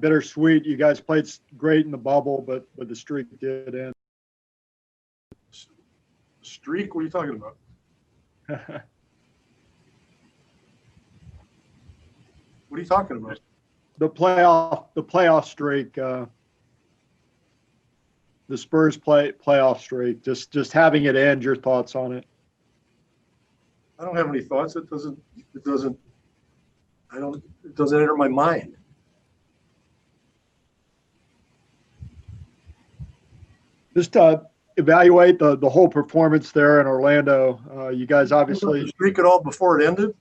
bittersweet. You guys played great in the bubble, but the streak did end. Streak? What are you talking about? What are you talking about? The playoff streak. The Spurs playoff streak. Just having it end. Your thoughts on it? I don't have any thoughts. It doesn't enter my mind. Just evaluate the whole performance there in Orlando. You guys obviously did you streak it all before it ended,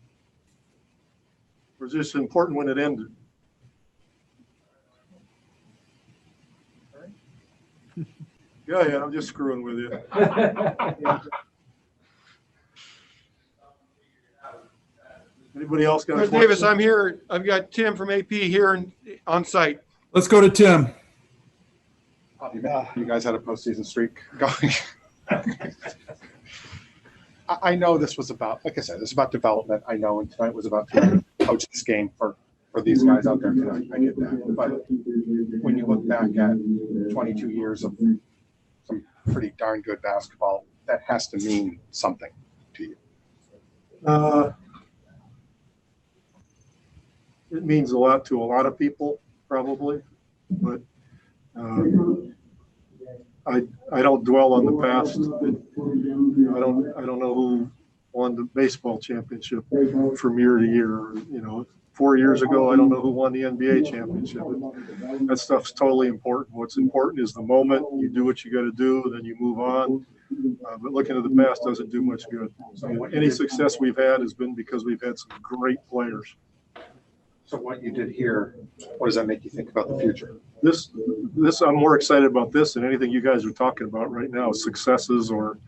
or is this important when it ended? Yeah, I'm just screwing with you. Anybody else got a question? Davis, I'm here. I've got Tim from AP here on site. Let's go to Tim. You guys had a postseason streak going. I know this was about, like I said, this is about development. I know, and tonight was about trying to coach this game for these guys out there tonight. I get that. But when you look back at 22 years of some pretty darn good basketball, that has to mean something to you. It means a lot to a lot of people, probably, but I don't dwell on the past. I don't know who won the baseball championship from year to year. 4 years ago, I don't know who won the NBA championship. That stuff's totally important. What's important is the moment. You do what you got to do, then you move on. But looking at the past doesn't do much good. So any success we've had has been because we've had some great players. So what you did here, what does that make you think about the future? This I'm more excited about this than anything you guys are talking about right now, successes or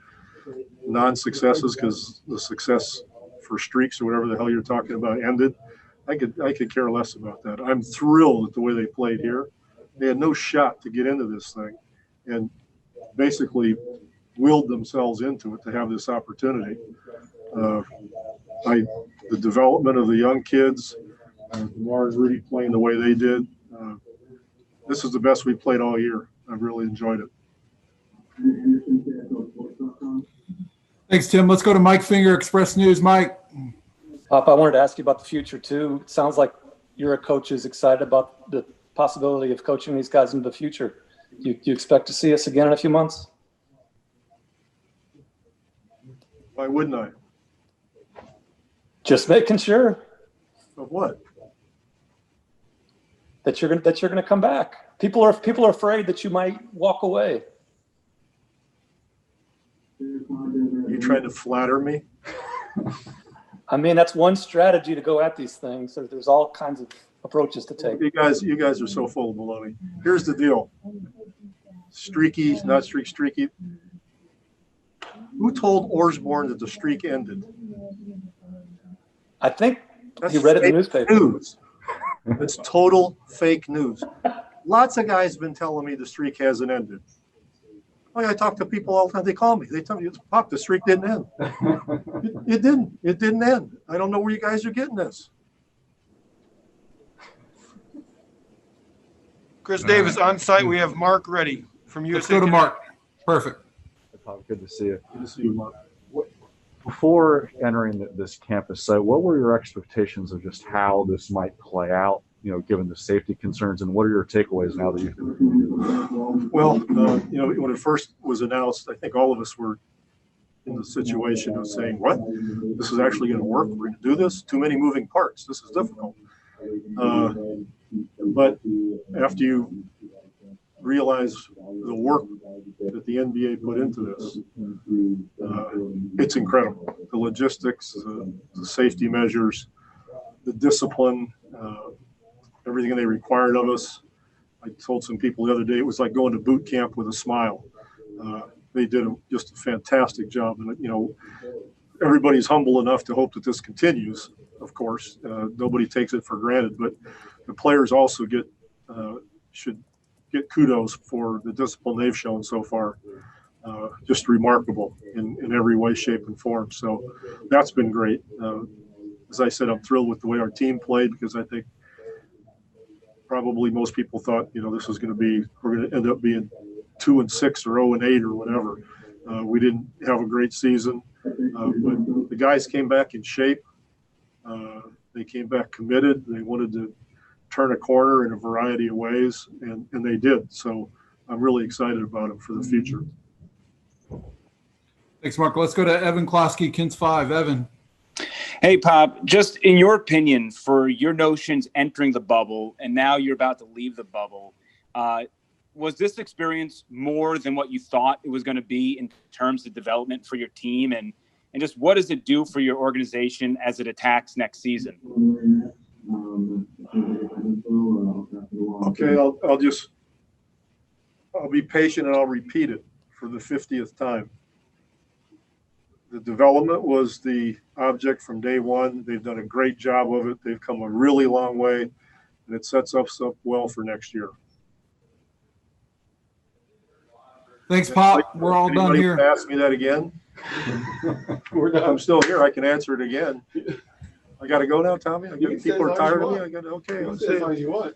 non-successes, because the success for streaks or whatever the hell you're talking about ended. I could care less about that. I'm thrilled at the way they played here. They had no shot to get into this thing and basically willed themselves into it to have this opportunity. The development of the young kids, Lamar and Rudy playing the way they did, this is the best we played all year. I've really enjoyed it. Thanks, Tim. Let's go to Mike Finger, Express News. Mike. Pop, I wanted to ask you about the future too. It sounds like you're a coach who's excited about the possibility of coaching these guys into the future. Do you expect to see us again in a few months? Why wouldn't I? Just making sure. Of what? That you're gonna come back. People are afraid that you might walk away. You trying to flatter me? I mean, that's one strategy to go at these things. There's all kinds of approaches to take. You guys are so full of baloney. Here's the deal. Streaky, not streaky. Who told Osborne that the streak ended? I think That's he read it in the fake newspaper. News. It's total fake news. Lots of guys have been telling me the streak hasn't ended. I talk to people all the time. They call me. They tell me, Pop, the streak didn't end. It didn't. It didn't end. I don't know where you guys are getting this. Chris Davis on site. We have Mark ready from USA. Let's go to Mark. Perfect. Good to see you. Good to see you, Mark. Before entering this campus site, what were your expectations of just how this might play out, given the safety concerns, and what are your takeaways now that you've been? Well, when it first was announced, I think all of us were in the situation of saying, what? This is actually going to work? We're going to do this? Too many moving parts. This is difficult. But after you realize the work that the NBA put into this, it's incredible. The logistics, the safety measures, the discipline, everything they required of us. I told some people the other day it was like going to boot camp with a smile. They did just a fantastic job, and everybody's humble enough to hope that this continues. Of course, nobody takes it for granted, but the players also should get kudos for the discipline they've shown so far. Just remarkable in every way, shape, and form. So that's been great. As I said, I'm thrilled with the way our team played, because I think probably most people thought, this was we're going to end up being 2-6 or 0-8 or whatever. We didn't have a great season, but the guys came back in shape. They came back committed. They wanted to turn a corner in a variety of ways, and they did. So I'm really excited about them for the future. Thanks, Mark. Let's go to Evan Klosky, Kins 5. Evan. Hey, Pop, just in your opinion, for your notions entering the bubble and now you're about to leave the bubble, was this experience more than what you thought it was going to be in terms of development for your team? And just what does it do for your organization as it attacks next season? Okay, I'll be patient and I'll repeat it for the 50th time. The development was the object from day one. They've done a great job of it. They've come a really long way, and it sets us up well for next year. Thanks, Pop. We're all done Anybody here. ask me that again? I'm still here. I can answer it again. I got to go now, Tommy. People are tired of me. I got to, okay. I'll say As long as you want.